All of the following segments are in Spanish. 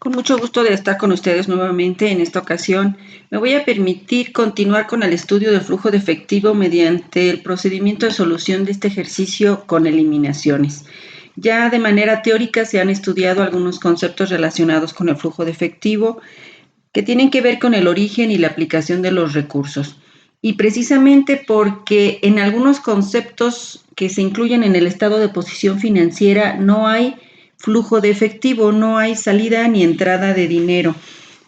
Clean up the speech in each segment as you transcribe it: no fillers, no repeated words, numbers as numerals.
Con mucho gusto de estar con ustedes nuevamente en esta ocasión. Me voy a permitir continuar con el estudio del flujo de efectivo mediante el procedimiento de solución de este ejercicio con eliminaciones. Ya de manera teórica se han estudiado algunos conceptos relacionados con el flujo de efectivo que tienen que ver con el origen y la aplicación de los recursos. Y precisamente porque en algunos conceptos que se incluyen en el estado de posición financiera no hay flujo de efectivo, no hay salida ni entrada de dinero.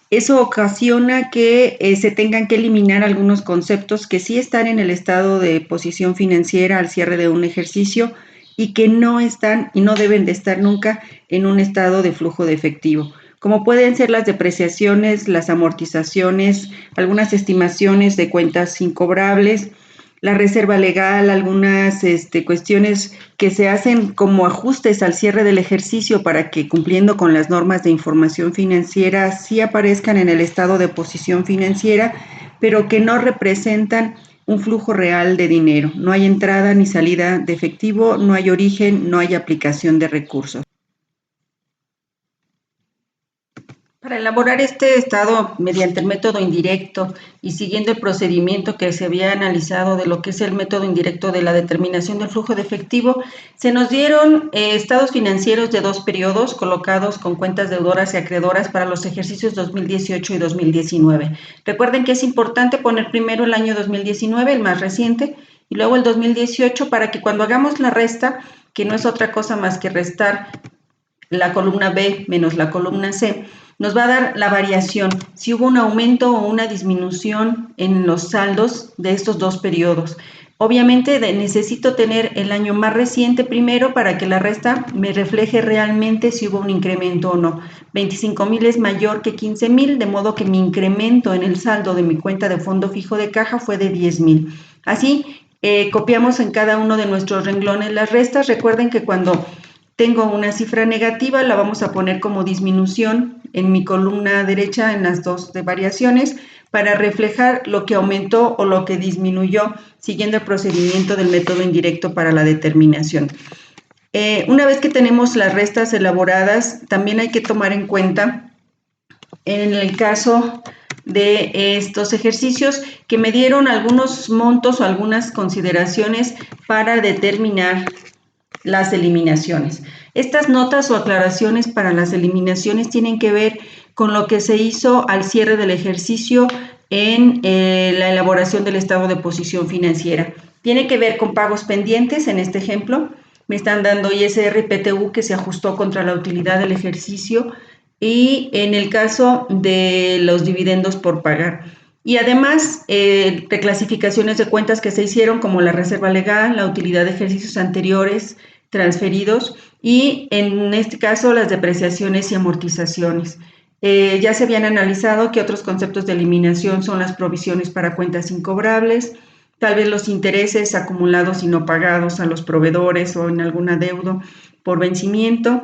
Eso ocasiona que se tengan que eliminar algunos conceptos que sí están en el estado de posición financiera al cierre de un ejercicio y que no están y no deben de estar nunca en un estado de flujo de efectivo, como pueden ser las depreciaciones, las amortizaciones, algunas estimaciones de cuentas incobrables, la reserva legal, algunas cuestiones que se hacen como ajustes al cierre del ejercicio para que, cumpliendo con las normas de información financiera, sí aparezcan en el estado de posición financiera, pero que no representan un flujo real de dinero. No hay entrada ni salida de efectivo, no hay origen, no hay aplicación de recursos. Para elaborar este estado mediante el método indirecto y siguiendo el procedimiento que se había analizado de lo que es el método indirecto de la determinación del flujo de efectivo, se nos dieron estados financieros de 2 periodos colocados con cuentas deudoras y acreedoras para los ejercicios 2018 y 2019. Recuerden que es importante poner primero el año 2019, el más reciente, y luego el 2018 para que cuando hagamos la resta, que no es otra cosa más que restar la columna B menos la columna C, nos va a dar la variación, si hubo un aumento o una disminución en los saldos de estos dos periodos. Obviamente necesito tener el año más reciente primero para que la resta me refleje realmente si hubo un incremento o no. 25,000 es mayor que 15,000, de modo que mi incremento en el saldo de mi cuenta de fondo fijo de caja fue de 10,000. Así, copiamos en cada uno de nuestros renglones las restas. Recuerden que cuando tengo una cifra negativa, la vamos a poner como disminución en mi columna derecha en las dos de variaciones para reflejar lo que aumentó o lo que disminuyó siguiendo el procedimiento del método indirecto para la determinación. Una vez que tenemos las restas elaboradas, también hay que tomar en cuenta, en el caso de estos ejercicios, que me dieron algunos montos o algunas consideraciones para determinar las eliminaciones. Estas notas o aclaraciones para las eliminaciones tienen que ver con lo que se hizo al cierre del ejercicio en la elaboración del estado de posición financiera. Tiene que ver con pagos pendientes, en este ejemplo, me están dando ISR y PTU que se ajustó contra la utilidad del ejercicio y en el caso de los dividendos por pagar. Y además, reclasificaciones de cuentas que se hicieron como la reserva legal, la utilidad de ejercicios anteriores transferidos y en este caso las depreciaciones y amortizaciones. Ya se habían analizado que otros conceptos de eliminación son las provisiones para cuentas incobrables, tal vez los intereses acumulados y no pagados a los proveedores o en algún adeudo por vencimiento,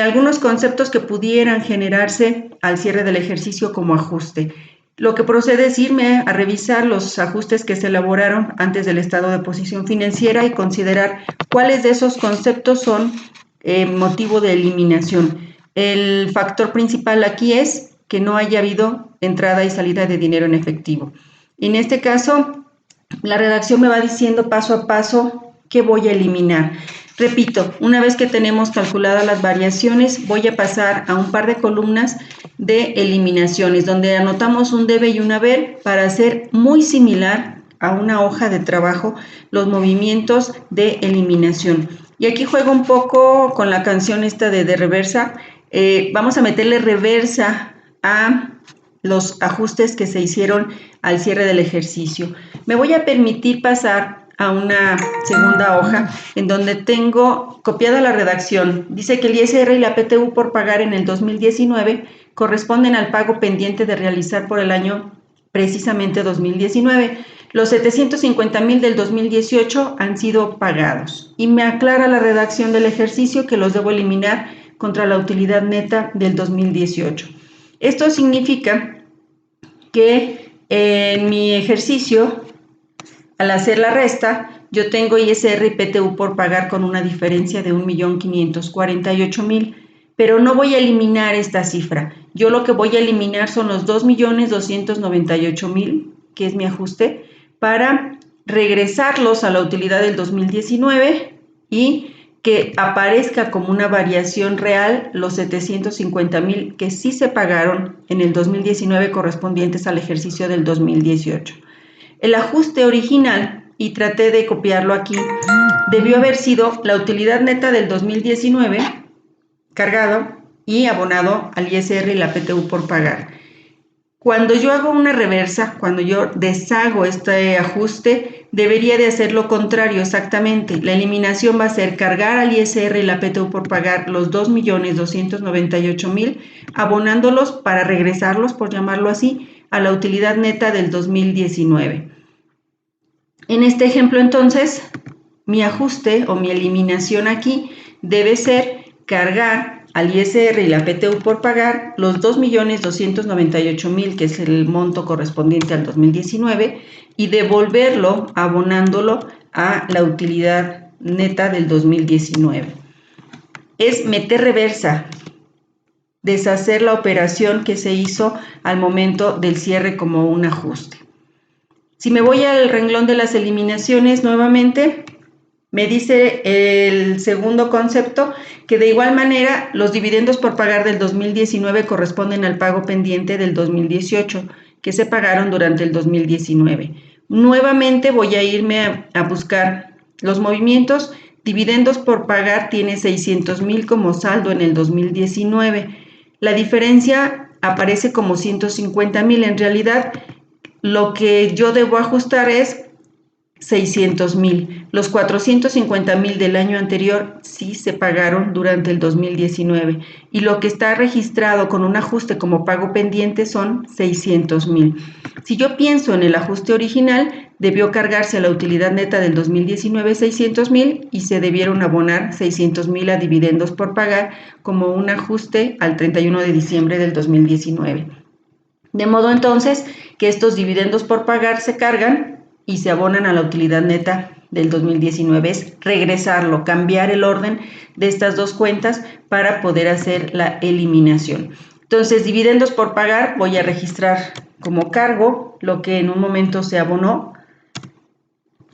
algunos conceptos que pudieran generarse al cierre del ejercicio como ajuste. Lo que procede es irme a revisar los ajustes que se elaboraron antes del estado de posición financiera y considerar cuáles de esos conceptos son motivo de eliminación. El factor principal aquí es que no haya habido entrada y salida de dinero en efectivo. En este caso, la redacción me va diciendo paso a paso qué voy a eliminar. Repito, una vez que tenemos calculadas las variaciones, voy a pasar a un par de columnas de eliminaciones, donde anotamos un debe y un haber para hacer muy similar a una hoja de trabajo los movimientos de eliminación. Y aquí juego un poco con la canción esta de reversa. Vamos a meterle reversa a los ajustes que se hicieron al cierre del ejercicio. Me voy a permitir pasar a una segunda hoja en donde tengo copiada la redacción. Dice que el ISR y la PTU por pagar en el 2019 corresponden al pago pendiente de realizar por el año precisamente 2019. Los 750,000 del 2018 han sido pagados y me aclara la redacción del ejercicio que los debo eliminar contra la utilidad neta del 2018. Esto significa que en mi ejercicio, al hacer la resta, yo tengo ISR y PTU por pagar con una diferencia de 1,548,000, pero no voy a eliminar esta cifra. yo lo que voy a eliminar son los 2.298.000, que es mi ajuste, para regresarlos a la utilidad del 2019 y que aparezca como una variación real los 750.000 que sí se pagaron en el 2019 correspondientes al ejercicio del 2018. El ajuste original, y traté de copiarlo aquí, debió haber sido la utilidad neta del 2019 cargado y abonado al ISR y la PTU por pagar. Cuando yo hago una reversa, cuando yo deshago este ajuste, debería de hacer lo contrario exactamente. La eliminación va a ser cargar al ISR y la PTU por pagar los 2.298.000, abonándolos para regresarlos, por llamarlo así, a la utilidad neta del 2019. En este ejemplo, entonces, mi ajuste o mi eliminación aquí debe ser cargar al ISR y la PTU por pagar los 2.298.000, que es el monto correspondiente al 2019, y devolverlo abonándolo a la utilidad neta del 2019. Es meter reversa, deshacer la operación que se hizo al momento del cierre como un ajuste. Si me voy al renglón de las eliminaciones nuevamente, me dice el segundo concepto que de igual manera los dividendos por pagar del 2019 corresponden al pago pendiente del 2018 que se pagaron durante el 2019. Nuevamente voy a irme a buscar los movimientos. Dividendos por pagar tiene 600.000 como saldo en el 2019. La diferencia aparece como 150.000. En realidad, lo que yo debo ajustar es 600.000. Los 450.000 del año anterior sí se pagaron durante el 2019 y lo que está registrado con un ajuste como pago pendiente son 600.000. Si yo pienso en el ajuste original, debió cargarse a la utilidad neta del 2019 600.000 y se debieron abonar 600.000 a dividendos por pagar como un ajuste al 31 de diciembre del 2019. De modo entonces que estos dividendos por pagar se cargan y se abonan a la utilidad neta del 2019. Es regresarlo, cambiar el orden de estas dos cuentas para poder hacer la eliminación. Entonces, dividendos por pagar, voy a registrar como cargo lo que en un momento se abonó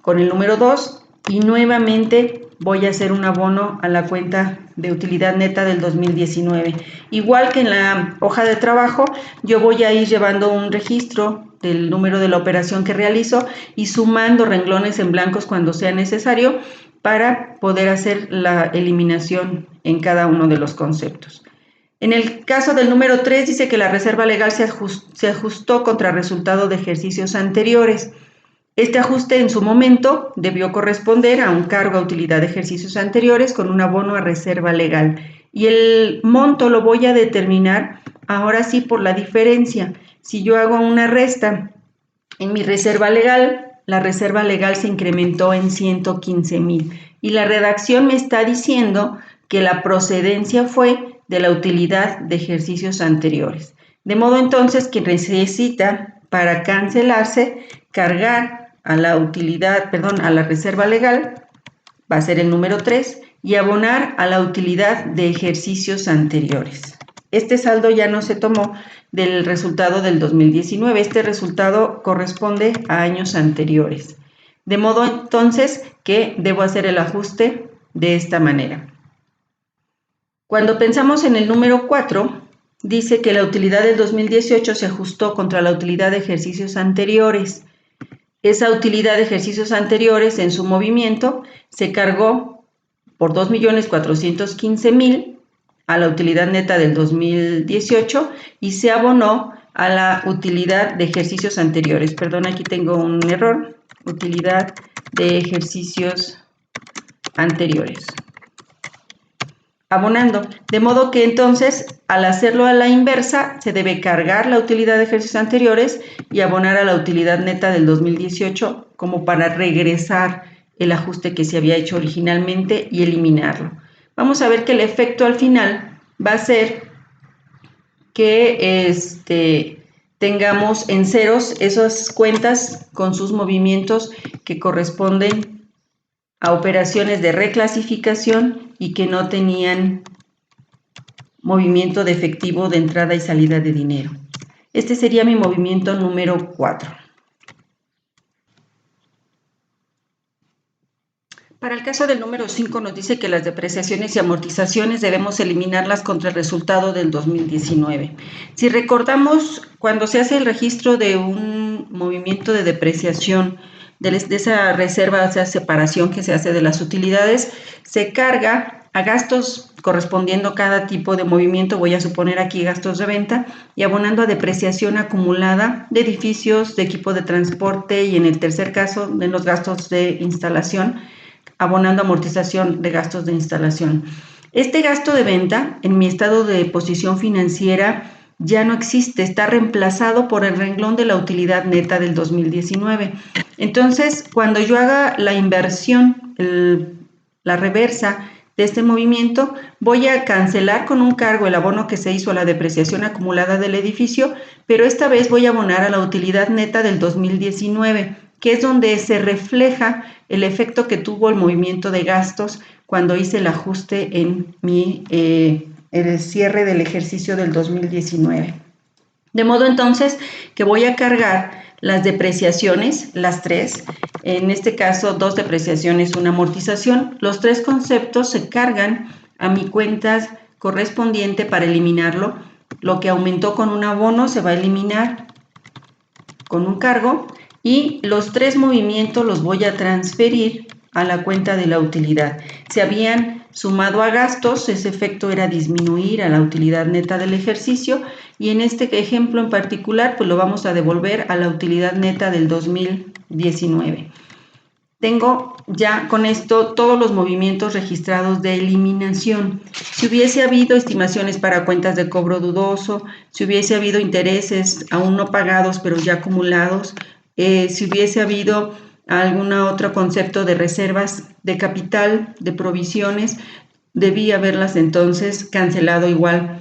con el número 2 y nuevamente voy a hacer un abono a la cuenta de utilidad neta del 2019. Igual que en la hoja de trabajo, yo voy a ir llevando un registro del número de la operación que realizo y sumando renglones en blancos cuando sea necesario para poder hacer la eliminación en cada uno de los conceptos. En el caso del número 3 dice que la reserva legal se ajustó contra resultado de ejercicios anteriores. Este ajuste en su momento debió corresponder a un cargo a utilidad de ejercicios anteriores con un abono a reserva legal y el monto lo voy a determinar ahora sí por la diferencia. Si yo hago una resta en mi reserva legal, la reserva legal se incrementó en 115.000 y la redacción me está diciendo que la procedencia fue de la utilidad de ejercicios anteriores. De modo entonces que necesita para cancelarse cargar a la utilidad, a la reserva legal, va a ser el número 3, y abonar a la utilidad de ejercicios anteriores. Este saldo ya no se tomó del resultado del 2019, este resultado corresponde a años anteriores. De modo entonces que debo hacer el ajuste de esta manera. Cuando pensamos en el número 4, dice que la utilidad del 2018 se ajustó contra la utilidad de ejercicios anteriores. Esa utilidad de ejercicios anteriores en su movimiento se cargó por 2.415.000 a la utilidad neta del 2018 y se abonó a la utilidad de ejercicios anteriores. Perdón, aquí tengo un error. Utilidad de ejercicios anteriores. Abonando. De modo que entonces, al hacerlo a la inversa, se debe cargar la utilidad de ejercicios anteriores y abonar a la utilidad neta del 2018 como para regresar el ajuste que se había hecho originalmente y eliminarlo. Vamos a ver que el efecto al final va a ser que tengamos en ceros esas cuentas con sus movimientos que corresponden a operaciones de reclasificación y que no tenían movimiento de efectivo de entrada y salida de dinero. Este sería mi movimiento número 4. Para el caso del número 5 nos dice que las depreciaciones y amortizaciones debemos eliminarlas contra el resultado del 2019. Si recordamos, cuando se hace el registro de un movimiento de depreciación, de esa reserva, esa separación que se hace de las utilidades, se carga a gastos correspondiendo cada tipo de movimiento, voy a suponer aquí gastos de venta, y abonando a depreciación acumulada de edificios, de equipo de transporte, y en el tercer caso, de los gastos de instalación, abonando amortización de gastos de instalación. Este gasto de venta, en mi estado de posición financiera, ya no existe, está reemplazado por el renglón de la utilidad neta del 2019. Entonces, cuando yo haga la inversión, la reversa de este movimiento, voy a cancelar con un cargo el abono que se hizo a la depreciación acumulada del edificio, pero esta vez voy a abonar a la utilidad neta del 2019, que es donde se refleja el efecto que tuvo el movimiento de gastos cuando hice el ajuste en el cierre del ejercicio del 2019. De modo entonces que voy a cargar las depreciaciones, las tres, en este caso 2 depreciaciones, 1 amortización. Los 3 conceptos se cargan a mi cuenta correspondiente para eliminarlo. Lo que aumentó con un abono se va a eliminar con un cargo, y los 3 movimientos los voy a transferir a la cuenta de la utilidad. Se habían sumado a gastos, ese efecto era disminuir a la utilidad neta del ejercicio, y en este ejemplo en particular pues lo vamos a devolver a la utilidad neta del 2019. Tengo ya con esto todos los movimientos registrados de eliminación. Si hubiese habido estimaciones para cuentas de cobro dudoso, si hubiese habido intereses aún no pagados pero ya acumulados, si hubiese habido algún otro concepto de reservas de capital, de provisiones, debí haberlas entonces cancelado igual,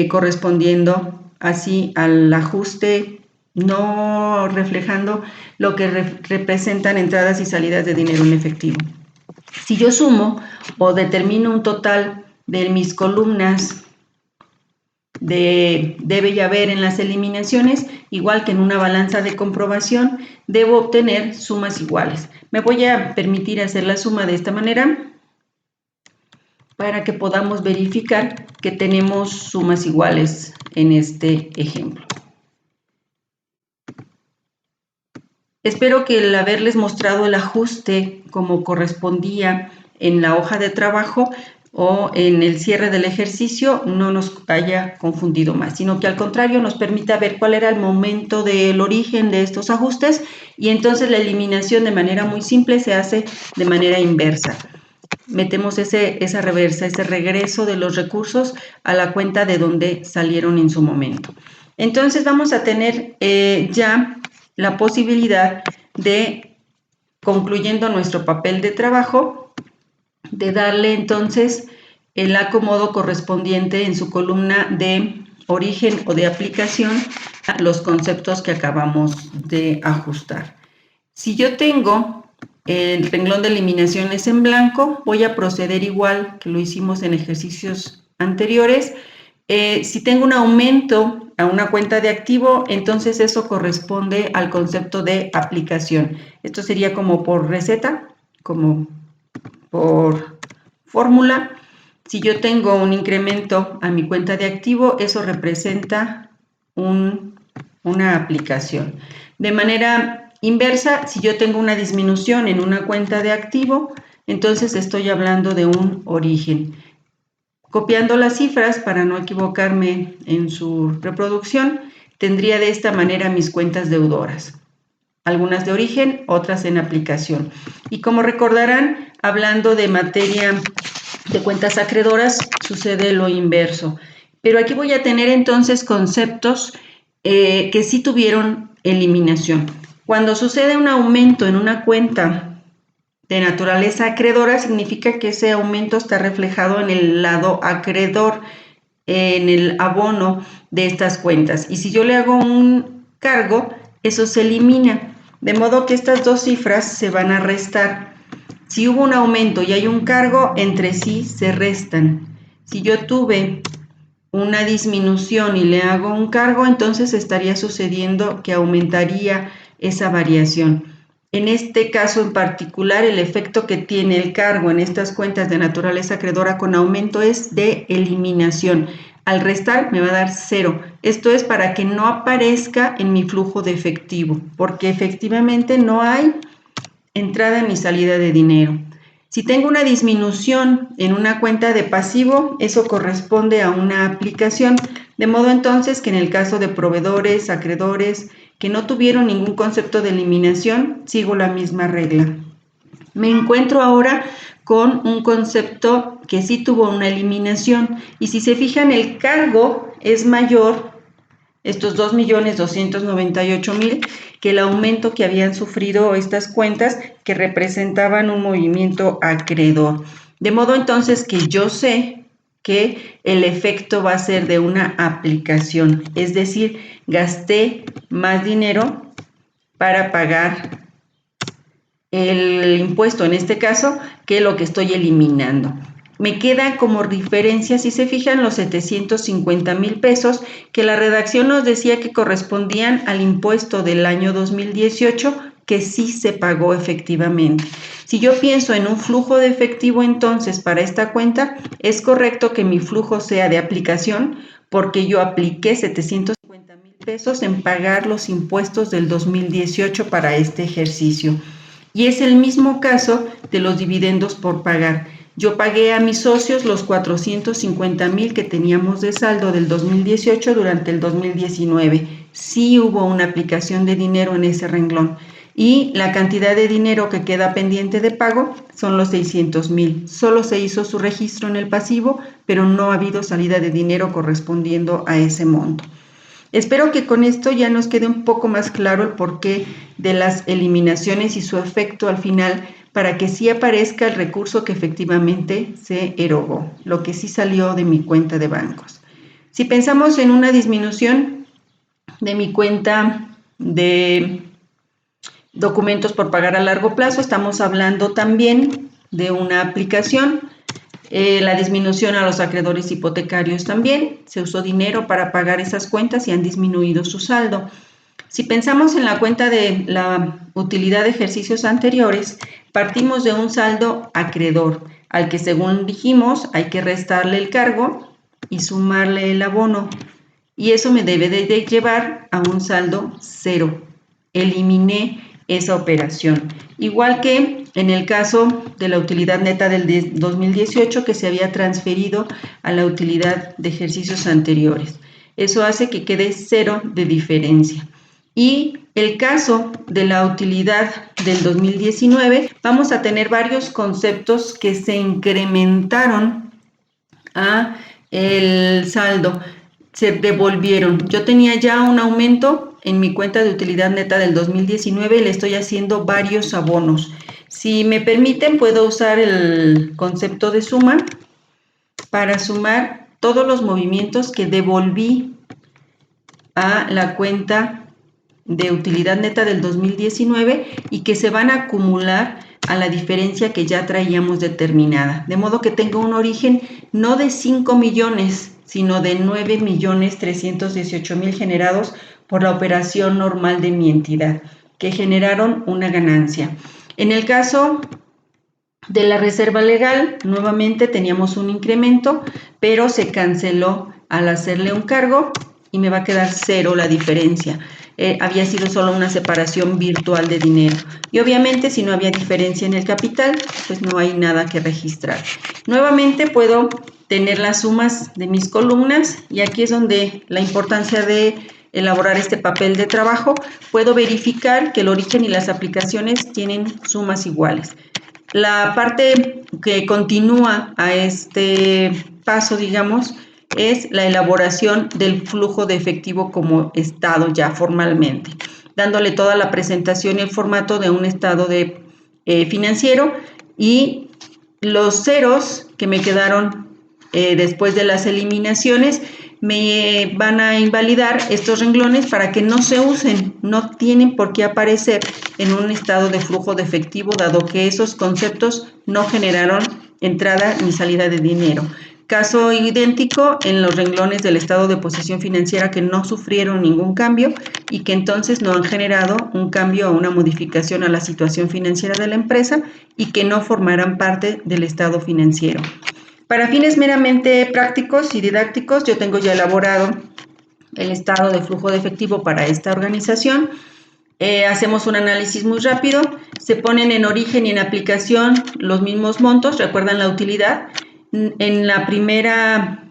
correspondiendo así al ajuste, no reflejando lo que representan entradas y salidas de dinero en efectivo. Si yo sumo o determino un total de mis columnas de debe y haber en las eliminaciones, igual que en una balanza de comprobación, debo obtener sumas iguales. Me voy a permitir hacer la suma de esta manera para que podamos verificar que tenemos sumas iguales en este ejemplo. Espero que el haberles mostrado el ajuste como correspondía en la hoja de trabajo o en el cierre del ejercicio no nos haya confundido más, sino que al contrario nos permita ver cuál era el momento del origen de estos ajustes, y entonces la eliminación de manera muy simple se hace de manera inversa. Metemos esa reversa, ese regreso de los recursos a la cuenta de donde salieron en su momento. Entonces vamos a tener ya la posibilidad de, concluyendo nuestro papel de trabajo, de darle entonces el acomodo correspondiente en su columna de origen o de aplicación a los conceptos que acabamos de ajustar. Si yo tengo el renglón de eliminaciones en blanco, voy a proceder igual que lo hicimos en ejercicios anteriores. Si tengo un aumento a una cuenta de activo, entonces eso corresponde al concepto de aplicación. Esto sería como por receta, como por fórmula. Si yo tengo un incremento a mi cuenta de activo, eso representa una aplicación. De manera inversa, si yo tengo una disminución en una cuenta de activo, entonces estoy hablando de un origen. Copiando las cifras para no equivocarme en su reproducción, tendría de esta manera mis cuentas deudoras. Algunas de origen, otras en aplicación. Y como recordarán, hablando de materia de cuentas acreedoras, sucede lo inverso. Pero aquí voy a tener entonces conceptos que sí tuvieron eliminación. Cuando sucede un aumento en una cuenta de naturaleza acreedora, significa que ese aumento está reflejado en el lado acreedor, en el abono de estas cuentas. Y si yo le hago un cargo, eso se elimina. De modo que estas dos cifras se van a restar. Si hubo un aumento y hay un cargo, entre sí se restan. Si yo tuve una disminución y le hago un cargo, entonces estaría sucediendo que aumentaría esa variación. En este caso en particular, el efecto que tiene el cargo en estas cuentas de naturaleza acreedora con aumento es de eliminación. Al restar me va a dar 0. Esto es para que no aparezca en mi flujo de efectivo, porque efectivamente no hay entrada ni salida de dinero. Si tengo una disminución en una cuenta de pasivo, eso corresponde a una aplicación, de modo entonces que en el caso de proveedores, acreedores, que no tuvieron ningún concepto de eliminación, sigo la misma regla. Me encuentro ahora con un concepto que sí tuvo una eliminación, y si se fijan, el cargo es mayor, estos 2.298.000, que el aumento que habían sufrido estas cuentas que representaban un movimiento acreedor. De modo entonces que yo sé que el efecto va a ser de una aplicación, es decir, gasté más dinero para pagar el impuesto, en este caso, que lo que estoy eliminando. Me queda como diferencia, si se fijan, los 750,000 pesos que la redacción nos decía que correspondían al impuesto del año 2018, que sí se pagó efectivamente. Si yo pienso en un flujo de efectivo, entonces para esta cuenta es correcto que mi flujo sea de aplicación, porque yo apliqué 750,000 pesos en pagar los impuestos del 2018 para este ejercicio. Y es el mismo caso de los dividendos por pagar. Yo pagué a mis socios los 450,000 que teníamos de saldo del 2018 durante el 2019. Sí hubo una aplicación de dinero en ese renglón. Y la cantidad de dinero que queda pendiente de pago son los 600,000. Solo se hizo su registro en el pasivo, pero no ha habido salida de dinero correspondiendo a ese monto. Espero que con esto ya nos quede un poco más claro el porqué de las eliminaciones y su efecto al final, para que sí aparezca el recurso que efectivamente se erogó, lo que sí salió de mi cuenta de bancos. Si pensamos en una disminución de mi cuenta de documentos por pagar a largo plazo, estamos hablando también de una aplicación. La disminución a los acreedores hipotecarios también, se usó dinero para pagar esas cuentas y han disminuido su saldo. Si pensamos en la cuenta de la utilidad de ejercicios anteriores, partimos de un saldo acreedor, al que según dijimos hay que restarle el cargo y sumarle el abono, y eso me debe de llevar a un saldo 0. Eliminé esa operación. Igual que en el caso de la utilidad neta del 2018, que se había transferido a la utilidad de ejercicios anteriores. Eso hace que quede 0 de diferencia. Y el caso de la utilidad del 2019, vamos a tener varios conceptos que se incrementaron a el saldo, se devolvieron. Yo tenía ya un aumento en mi cuenta de utilidad neta del 2019 y le estoy haciendo varios abonos. Si me permiten, puedo usar el concepto de suma para sumar todos los movimientos que devolví a la cuenta de utilidad neta del 2019 y que se van a acumular a la diferencia que ya traíamos determinada. De modo que tengo un origen no de 5 millones, sino de 9,318,000 generados por la operación normal de mi entidad, que generaron una ganancia. En el caso de la reserva legal, nuevamente teníamos un incremento, pero se canceló al hacerle un cargo y me va a quedar 0 la diferencia. Había sido solo una separación virtual de dinero. Y obviamente si no había diferencia en el capital, pues no hay nada que registrar. Nuevamente puedo tener las sumas de mis columnas y aquí es donde la importancia de elaborar este papel de trabajo. Puedo verificar que el origen y las aplicaciones tienen sumas iguales. La parte que continúa a este paso, digamos, es la elaboración del flujo de efectivo como estado ya formalmente, dándole toda la presentación y el formato de un estado de financiero, y los ceros que me quedaron después de las eliminaciones me van a invalidar estos renglones para que no se usen, no tienen por qué aparecer en un estado de flujo de efectivo, dado que esos conceptos no generaron entrada ni salida de dinero. Caso idéntico en los renglones del estado de posición financiera que no sufrieron ningún cambio y que entonces no han generado un cambio o una modificación a la situación financiera de la empresa y que no formarán parte del estado financiero. Para fines meramente prácticos y didácticos, yo tengo ya elaborado el estado de flujo de efectivo para esta organización. Hacemos un análisis muy rápido, se ponen en origen y en aplicación los mismos montos, recuerdan la utilidad. En la primera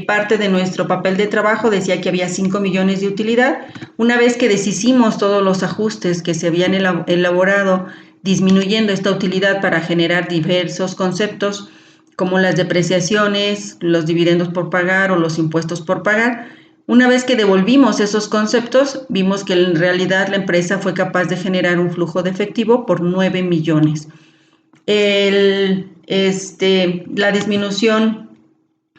parte de nuestro papel de trabajo decía que había 5 millones de utilidad. Una vez que deshicimos todos los ajustes que se habían elaborado disminuyendo esta utilidad para generar diversos conceptos como las depreciaciones, los dividendos por pagar o los impuestos por pagar, una vez que devolvimos esos conceptos, vimos que en realidad la empresa fue capaz de generar un flujo de efectivo por 9 millones. La disminución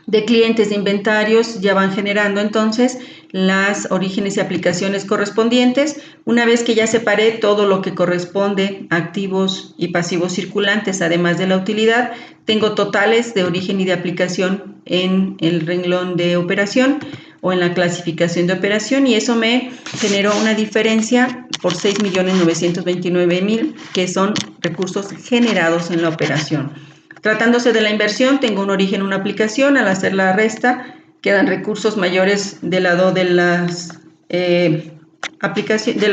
de clientes de inventarios ya van generando entonces las orígenes y aplicaciones correspondientes. Una vez que ya separé todo lo que corresponde a activos y pasivos circulantes, además de la utilidad, tengo totales de origen y de aplicación en el renglón de operación o en la clasificación de operación, y eso me generó una diferencia por 6.929.000, que son recursos generados en la operación. Tratándose de la inversión, tengo un origen, una aplicación. Al hacer la resta, quedan recursos mayores del lado de las de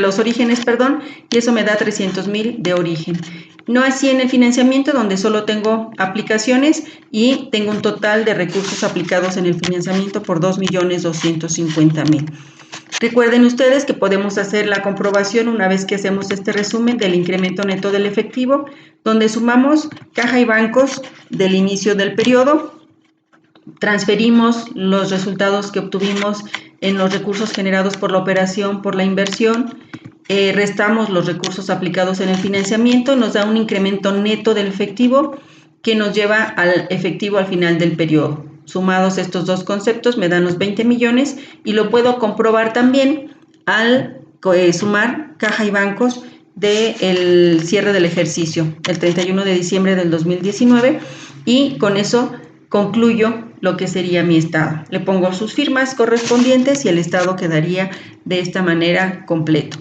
los orígenes, y eso me da 300.000 de origen. No así en el financiamiento, donde solo tengo aplicaciones y tengo un total de recursos aplicados en el financiamiento por 2.250.000. Recuerden ustedes que podemos hacer la comprobación una vez que hacemos este resumen del incremento neto del efectivo, donde sumamos caja y bancos del inicio del periodo, transferimos los resultados que obtuvimos en los recursos generados por la operación, por la inversión, restamos los recursos aplicados en el financiamiento, nos da un incremento neto del efectivo que nos lleva al efectivo al final del periodo. Sumados estos dos conceptos me dan los 20 millones y lo puedo comprobar también al sumar caja y bancos del cierre del ejercicio, el 31 de diciembre del 2019, y con eso concluyo lo que sería mi estado. Le pongo sus firmas correspondientes y el estado quedaría de esta manera completo.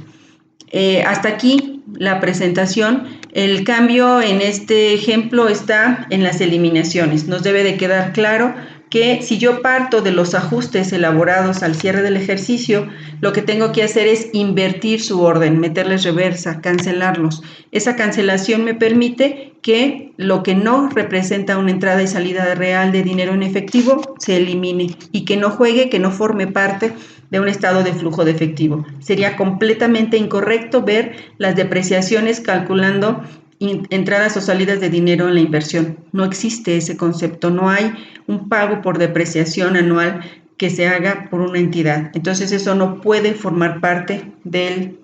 Hasta aquí la presentación. El cambio en este ejemplo está en las eliminaciones. Nos debe de quedar claro que si yo parto de los ajustes elaborados al cierre del ejercicio, lo que tengo que hacer es invertir su orden, meterles reversa, cancelarlos. Esa cancelación me permite que lo que no representa una entrada y salida real de dinero en efectivo se elimine y que no juegue, que no forme parte de un estado de flujo de efectivo. Sería completamente incorrecto ver las depreciaciones calculando entradas o salidas de dinero en la inversión. No existe ese concepto, no hay un pago por depreciación anual que se haga por una entidad. Entonces eso no puede formar parte del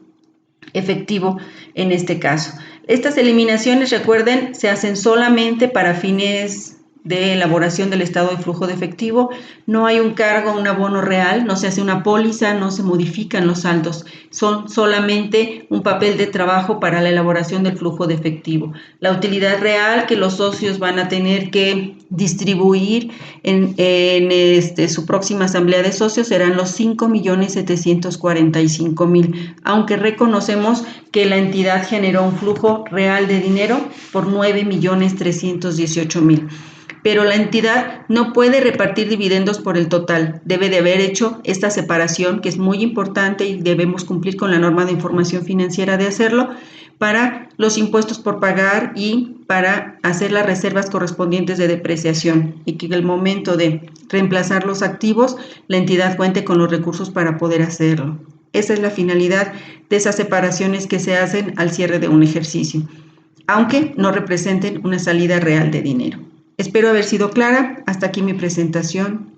efectivo en este caso. Estas eliminaciones, recuerden, se hacen solamente para fines de elaboración del estado de flujo de efectivo. No hay un cargo, un abono real, no se hace una póliza, no se modifican los saldos. Son solamente un papel de trabajo para la elaboración del flujo de efectivo. La utilidad real que los socios van a tener que distribuir en su próxima asamblea de socios serán los 5.745.000, aunque reconocemos que la entidad generó un flujo real de dinero por 9.318.000. Pero la entidad no puede repartir dividendos por el total. Debe de haber hecho esta separación, que es muy importante y debemos cumplir con la norma de información financiera de hacerlo, para los impuestos por pagar y para hacer las reservas correspondientes de depreciación, y que en el momento de reemplazar los activos, la entidad cuente con los recursos para poder hacerlo. Esa es la finalidad de esas separaciones que se hacen al cierre de un ejercicio, aunque no representen una salida real de dinero. Espero haber sido clara. Hasta aquí mi presentación.